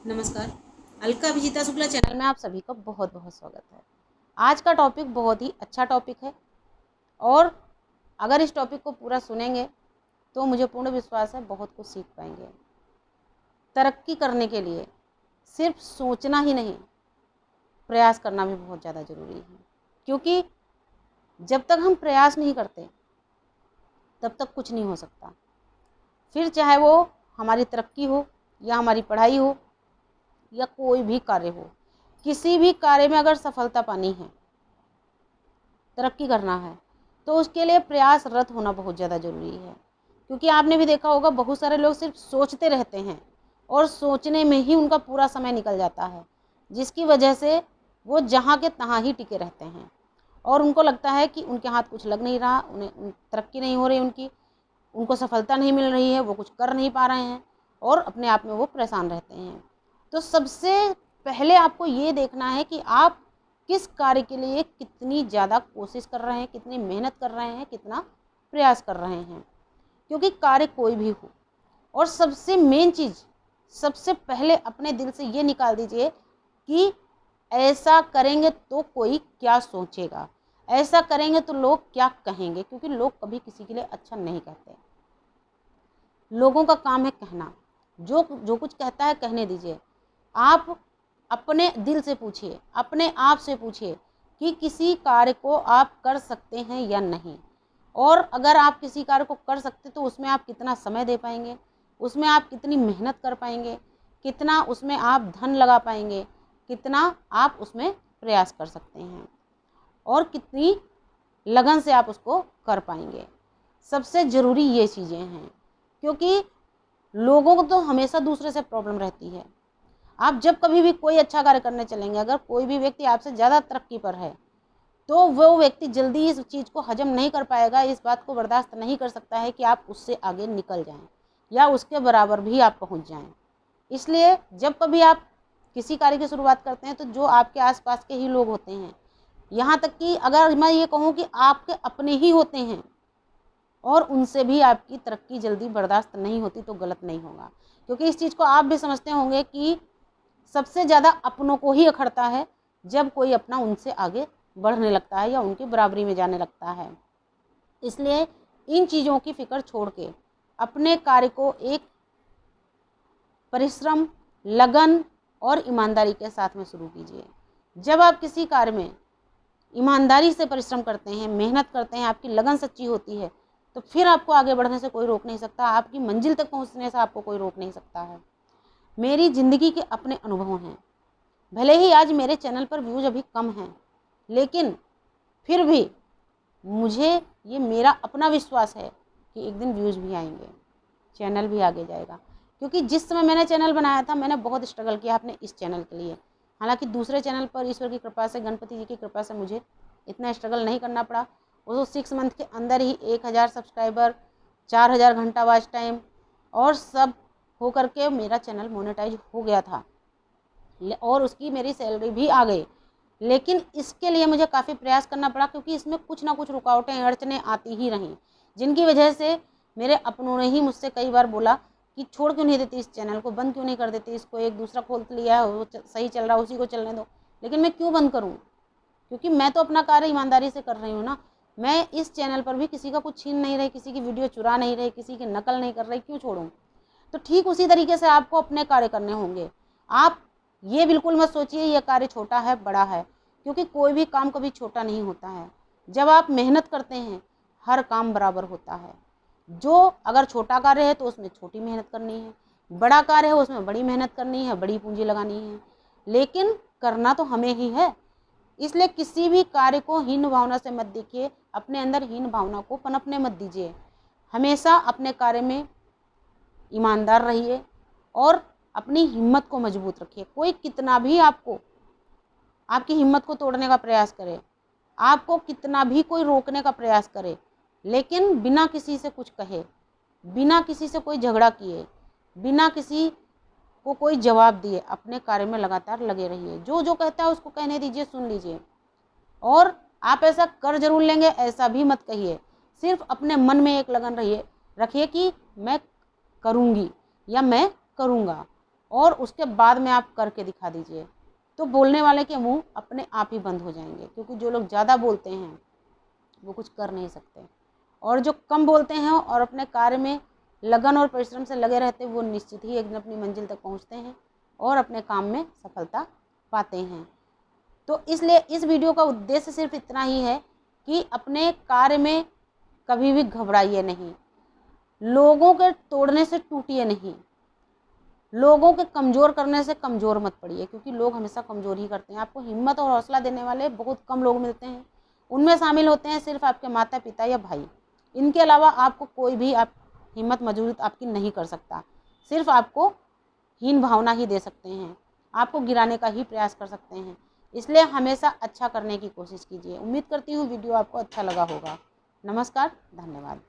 नमस्कार। अलका अभिजीता शुक्ला चैनल में आप सभी का बहुत बहुत स्वागत है। आज का टॉपिक बहुत ही अच्छा टॉपिक है और अगर इस टॉपिक को पूरा सुनेंगे तो मुझे पूर्ण विश्वास है बहुत कुछ सीख पाएंगे। तरक्की करने के लिए सिर्फ सोचना ही नहीं, प्रयास करना भी बहुत ज़्यादा ज़रूरी है, क्योंकि जब तक हम प्रयास नहीं करते तब तक कुछ नहीं हो सकता। फिर चाहे वो हमारी तरक्की हो या हमारी पढ़ाई हो या कोई भी कार्य हो, किसी भी कार्य में अगर सफलता पानी है, तरक्की करना है, तो उसके लिए प्रयासरत होना बहुत ज़्यादा ज़रूरी है। क्योंकि आपने भी देखा होगा बहुत सारे लोग सिर्फ सोचते रहते हैं और सोचने में ही उनका पूरा समय निकल जाता है, जिसकी वजह से वो जहाँ के तहाँ ही टिके रहते हैं और उनको लगता है कि उनके हाथ कुछ लग नहीं रहा, उन्हें तरक्की नहीं हो रही, उनको सफलता नहीं मिल रही है, वो कुछ कर नहीं पा रहे हैं और अपने आप में वो परेशान रहते हैं। तो सबसे पहले आपको ये देखना है कि आप किस कार्य के लिए कितनी ज़्यादा कोशिश कर रहे हैं, कितनी मेहनत कर रहे हैं, कितना प्रयास कर रहे हैं। क्योंकि कार्य कोई भी हो, और सबसे मेन चीज़, सबसे पहले अपने दिल से ये निकाल दीजिए कि ऐसा करेंगे तो कोई क्या सोचेगा, ऐसा करेंगे तो लोग क्या कहेंगे। क्योंकि लोग कभी किसी के लिए अच्छा नहीं कहते, लोगों का काम है कहना। जो जो कुछ कहता है कहने दीजिए। आप अपने दिल से पूछिए, अपने आप से पूछिए कि किसी कार्य को आप कर सकते हैं या नहीं, और अगर आप किसी कार्य को कर सकते तो उसमें आप कितना समय दे पाएंगे, उसमें आप कितनी मेहनत कर पाएंगे, कितना उसमें आप धन लगा पाएंगे, कितना आप उसमें प्रयास कर सकते हैं और कितनी लगन से आप उसको कर पाएंगे। सबसे ज़रूरी ये चीज़ें हैं, क्योंकि लोगों को तो हमेशा दूसरे से प्रॉब्लम रहती है। आप जब कभी भी कोई अच्छा कार्य करने चलेंगे, अगर कोई भी व्यक्ति आपसे ज़्यादा तरक्की पर है तो वो व्यक्ति जल्दी इस चीज़ को हजम नहीं कर पाएगा, इस बात को बर्दाश्त नहीं कर सकता है कि आप उससे आगे निकल जाएं या उसके बराबर भी आप पहुंच जाएं। इसलिए जब कभी आप किसी कार्य की शुरुआत करते हैं तो जो आपके आसपास के ही लोग होते हैं, यहाँ तक कि अगर मैं ये कहूँ कि आपके अपने ही होते हैं और उनसे भी आपकी तरक्की जल्दी बर्दाश्त नहीं होती, तो गलत नहीं होगा। क्योंकि इस चीज़ को आप भी समझते होंगे कि सबसे ज़्यादा अपनों को ही अखरता है जब कोई अपना उनसे आगे बढ़ने लगता है या उनकी बराबरी में जाने लगता है। इसलिए इन चीज़ों की फिक्र छोड़ के अपने कार्य को एक परिश्रम, लगन और ईमानदारी के साथ में शुरू कीजिए। जब आप किसी कार्य में ईमानदारी से परिश्रम करते हैं, मेहनत करते हैं, आपकी लगन सच्ची होती है, तो फिर आपको आगे बढ़ने से कोई रोक नहीं सकता, आपकी मंजिल तक पहुंचने से आपको कोई रोक नहीं सकता है। मेरी ज़िंदगी के अपने अनुभव हैं। भले ही आज मेरे चैनल पर व्यूज़ अभी कम हैं, लेकिन फिर भी मुझे ये मेरा अपना विश्वास है कि एक दिन व्यूज़ भी आएंगे, चैनल भी आगे जाएगा। क्योंकि जिस समय मैंने चैनल बनाया था, मैंने बहुत स्ट्रगल किया अपने इस चैनल के लिए। हालांकि दूसरे चैनल पर ईश्वर की कृपा से, गणपति जी की कृपा से मुझे इतना स्ट्रगल नहीं करना पड़ा। वो 6 मंथ के अंदर ही 1000 सब्सक्राइबर, 4000 घंटा वॉच टाइम और सब हो करके मेरा चैनल मोनेटाइज हो गया था और उसकी मेरी सैलरी भी आ गई। लेकिन इसके लिए मुझे काफ़ी प्रयास करना पड़ा, क्योंकि इसमें कुछ ना कुछ रुकावटें, अड़चनें आती ही रहीं, जिनकी वजह से मेरे अपनों ने ही मुझसे कई बार बोला कि छोड़ क्यों नहीं देती इस चैनल को, बंद क्यों नहीं कर देती इसको, एक दूसरा खोल लिया है, वो सही चल रहा है, उसी को चलने दो। लेकिन मैं क्यों बंद करूँ, क्योंकि मैं तो अपना कार्य ईमानदारी से कर रही हूँ ना। मैं इस चैनल पर भी किसी का कुछ छीन नहीं रही, किसी की वीडियो चुरा नहीं रही, किसी की नकल नहीं कर रही, क्यों छोड़ूँ। तो ठीक उसी तरीके से आपको अपने कार्य करने होंगे। आप ये बिल्कुल मत सोचिए ये कार्य छोटा है, बड़ा है, क्योंकि कोई भी काम कभी छोटा नहीं होता है। जब आप मेहनत करते हैं, हर काम बराबर होता है। जो अगर छोटा कार्य है तो उसमें छोटी मेहनत करनी है, बड़ा कार्य है उसमें बड़ी मेहनत करनी है, बड़ी पूंजी लगानी है, लेकिन करना तो हमें ही है। इसलिए किसी भी कार्य को हीन भावना से मत देखिए, अपने अंदर हीन भावना को पनपने मत दीजिए। हमेशा अपने कार्य में ईमानदार रहिए और अपनी हिम्मत को मजबूत रखिए। कोई कितना भी आपकी हिम्मत को तोड़ने का प्रयास करे, आपको कितना भी कोई रोकने का प्रयास करे, लेकिन बिना किसी से कुछ कहे, बिना किसी से कोई झगड़ा किए, बिना किसी को कोई जवाब दिए अपने कार्य में लगातार लगे रहिए। जो जो कहता है उसको कहने दीजिए, सुन लीजिए। और आप ऐसा कर जरूर लेंगे ऐसा भी मत कहिए, सिर्फ अपने मन में एक लगन रखिए कि मैं करूँगी या मैं करूँगा। और उसके बाद में आप करके दिखा दीजिए, तो बोलने वाले के मुंह अपने आप ही बंद हो जाएंगे। क्योंकि जो लोग ज़्यादा बोलते हैं वो कुछ कर नहीं सकते, और जो कम बोलते हैं और अपने कार्य में लगन और परिश्रम से लगे रहते हैं वो निश्चित ही एक दिन अपनी मंजिल तक पहुंचते हैं और अपने काम में सफलता पाते हैं। तो इसलिए इस वीडियो का उद्देश्य सिर्फ इतना ही है कि अपने कार्य में कभी भी घबराइए नहीं, लोगों के तोड़ने से टूटिए नहीं, लोगों के कमज़ोर करने से कमज़ोर मत पड़िए, क्योंकि लोग हमेशा कमज़ोर ही करते हैं। आपको हिम्मत और हौसला देने वाले बहुत कम लोग मिलते हैं, उनमें शामिल होते हैं सिर्फ आपके माता पिता या भाई। इनके अलावा आपको कोई भी आप हिम्मत मजबूत आपकी नहीं कर सकता, सिर्फ आपको हीन भावना ही दे सकते हैं, आपको गिराने का ही प्रयास कर सकते हैं। इसलिए हमेशा अच्छा करने की कोशिश कीजिए। उम्मीद करती हूँ वीडियो आपको अच्छा लगा होगा। नमस्कार, धन्यवाद।